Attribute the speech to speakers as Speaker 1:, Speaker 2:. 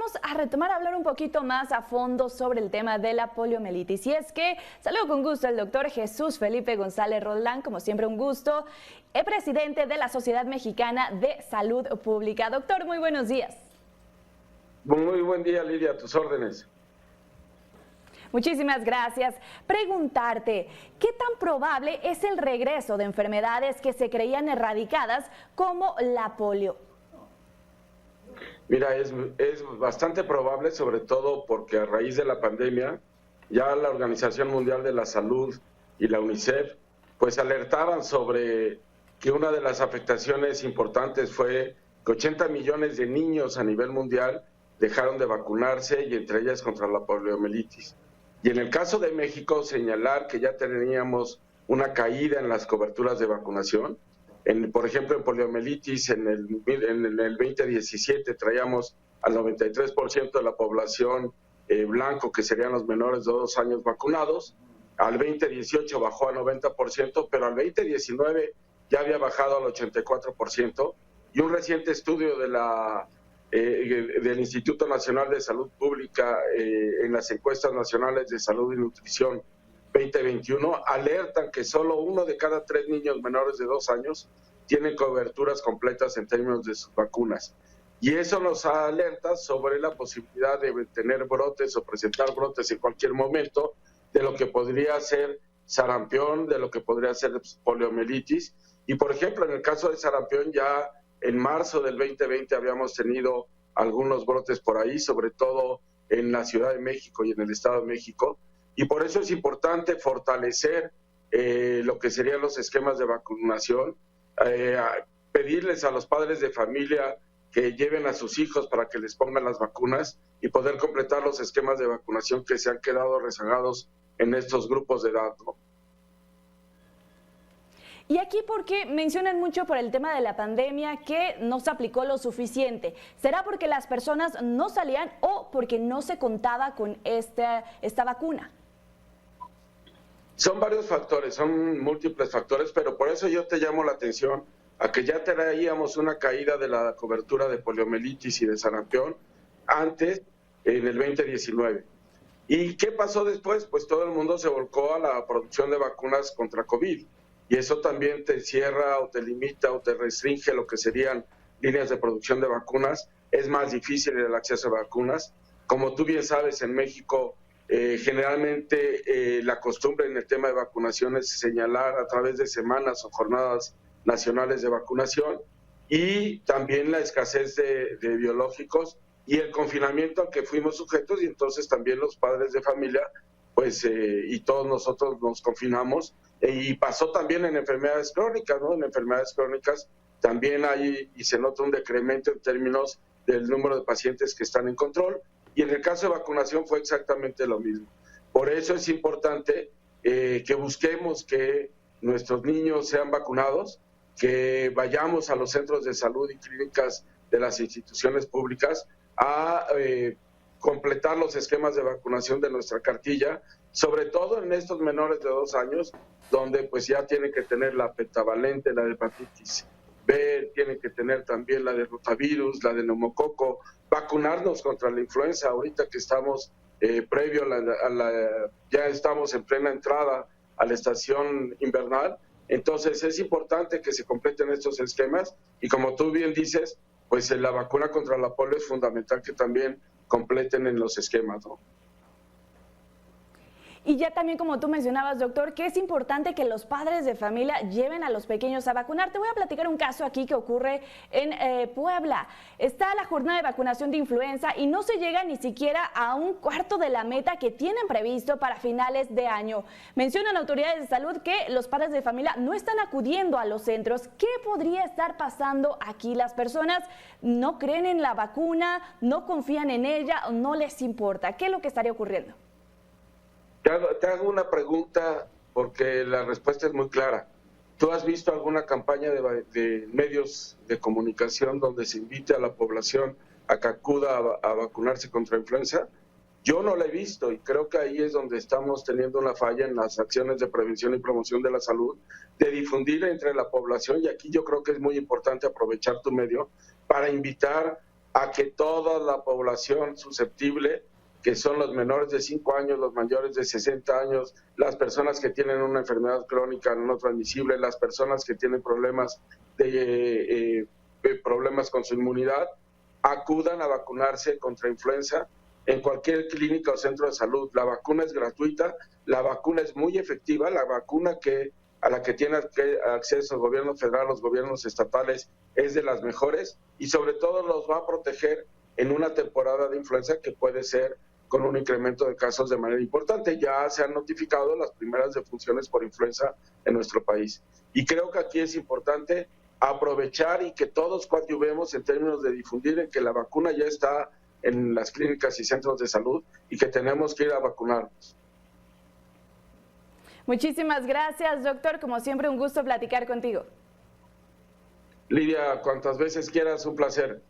Speaker 1: vamos a retomar a hablar un poquito más a fondo sobre el tema de la poliomielitis. Y es que saludo con gusto al doctor Jesús Felipe González Roldán, como siempre un gusto, el presidente de la Sociedad Mexicana de Salud Pública. Doctor, muy buenos días.
Speaker 2: Muy buen día, Lidia, a tus órdenes.
Speaker 1: Muchísimas gracias. Preguntarte, ¿qué tan probable es el regreso de enfermedades que se creían erradicadas como la polio?
Speaker 2: Mira, es bastante probable, sobre todo porque a raíz de la pandemia, ya la Organización Mundial de la Salud y la UNICEF, pues alertaban sobre que una de las afectaciones importantes fue que 80 millones de niños a nivel mundial dejaron de vacunarse, y entre ellas contra la poliomielitis. Y en el caso de México, señalar que ya teníamos una caída en las coberturas de vacunación. Por ejemplo, en poliomielitis, en el 2017 traíamos al 93% de la población blanco, que serían los menores de 2 años vacunados. Al 2018 bajó a 90%, pero al 2019 ya había bajado al 84%. Y un reciente estudio del Instituto Nacional de Salud Pública en las encuestas nacionales de salud y nutrición 2021 alertan que solo 1 de cada 3 niños menores de 2 años tienen coberturas completas en términos de sus vacunas. Y eso nos alerta sobre la posibilidad de tener brotes o presentar brotes en cualquier momento de lo que podría ser sarampión, de lo que podría ser poliomielitis. Y por ejemplo, en el caso de sarampión, ya en marzo del 2020 habíamos tenido algunos brotes por ahí, sobre todo en la Ciudad de México y en el Estado de México. Y por eso es importante fortalecer lo que serían los esquemas de vacunación, pedirles a los padres de familia que lleven a sus hijos para que les pongan las vacunas y poder completar los esquemas de vacunación que se han quedado rezagados en estos grupos de edad, ¿no?
Speaker 1: Y aquí porque mencionan mucho por el tema de la pandemia que no se aplicó lo suficiente. ¿Será porque las personas no salían o porque no se contaba con esta vacuna?
Speaker 2: Son varios factores, son múltiples factores, pero por eso yo te llamo la atención a que ya traíamos una caída de la cobertura de poliomielitis y de sarampión antes, en el 2019. ¿Y qué pasó después? Pues todo el mundo se volcó a la producción de vacunas contra COVID. Y eso también te cierra o te limita o te restringe lo que serían líneas de producción de vacunas. Es más difícil el acceso a vacunas. Como tú bien sabes, en México generalmente la costumbre en el tema de vacunación es señalar a través de semanas o jornadas nacionales de vacunación, y también la escasez de biológicos y el confinamiento al que fuimos sujetos, y entonces también los padres de familia pues y todos nosotros nos confinamos, y pasó también en enfermedades crónicas, ¿no? En enfermedades crónicas también hay y se nota un decremento en términos del número de pacientes que están en control, y en el caso de vacunación fue exactamente lo mismo. Por eso es importante que busquemos que nuestros niños sean vacunados, que vayamos a los centros de salud y clínicas de las instituciones públicas a completar los esquemas de vacunación de nuestra cartilla, sobre todo en estos menores de 2 años, donde pues ya tienen que tener la pentavalente, la de hepatitis B, tienen que tener también la de rotavirus, la de neumococo, vacunarnos contra la influenza, ahorita que estamos ya estamos en plena entrada a la estación invernal. Entonces es importante que se completen estos esquemas, y como tú bien dices, pues la vacuna contra la polio es fundamental que también completen en los esquemas, ¿no?
Speaker 1: Y ya también, como tú mencionabas, doctor, que es importante que los padres de familia lleven a los pequeños a vacunar. Te voy a platicar un caso aquí que ocurre en Puebla. Está la jornada de vacunación de influenza y no se llega ni siquiera a un cuarto de la meta que tienen previsto para finales de año. Mencionan autoridades de salud que los padres de familia no están acudiendo a los centros. ¿Qué podría estar pasando aquí? Las personas no creen en la vacuna, no confían en ella, no les importa. ¿Qué es lo que estaría ocurriendo?
Speaker 2: Te hago una pregunta porque la respuesta es muy clara. ¿Tú has visto alguna campaña de medios de comunicación donde se invite a la población a que acuda a vacunarse contra influenza? Yo no la he visto, y creo que ahí es donde estamos teniendo una falla en las acciones de prevención y promoción de la salud, de difundir entre la población, y aquí yo creo que es muy importante aprovechar tu medio para invitar a que toda la población susceptible, que son los menores de 5 años, los mayores de 60 años, las personas que tienen una enfermedad crónica no transmisible, las personas que tienen problemas problemas con su inmunidad, acudan a vacunarse contra influenza en cualquier clínica o centro de salud. La vacuna es gratuita, la vacuna es muy efectiva, la vacuna a la que tiene acceso el gobierno federal, los gobiernos estatales, es de las mejores y sobre todo los va a proteger en una temporada de influenza que puede ser con un incremento de casos de manera importante. Ya se han notificado las primeras defunciones por influenza en nuestro país. Y creo que aquí es importante aprovechar y que todos coadyuvemos en términos de difundir en que la vacuna ya está en las clínicas y centros de salud y que tenemos que ir a vacunarnos.
Speaker 1: Muchísimas gracias, doctor. Como siempre, un gusto platicar contigo.
Speaker 2: Lidia, cuantas veces quieras, un placer.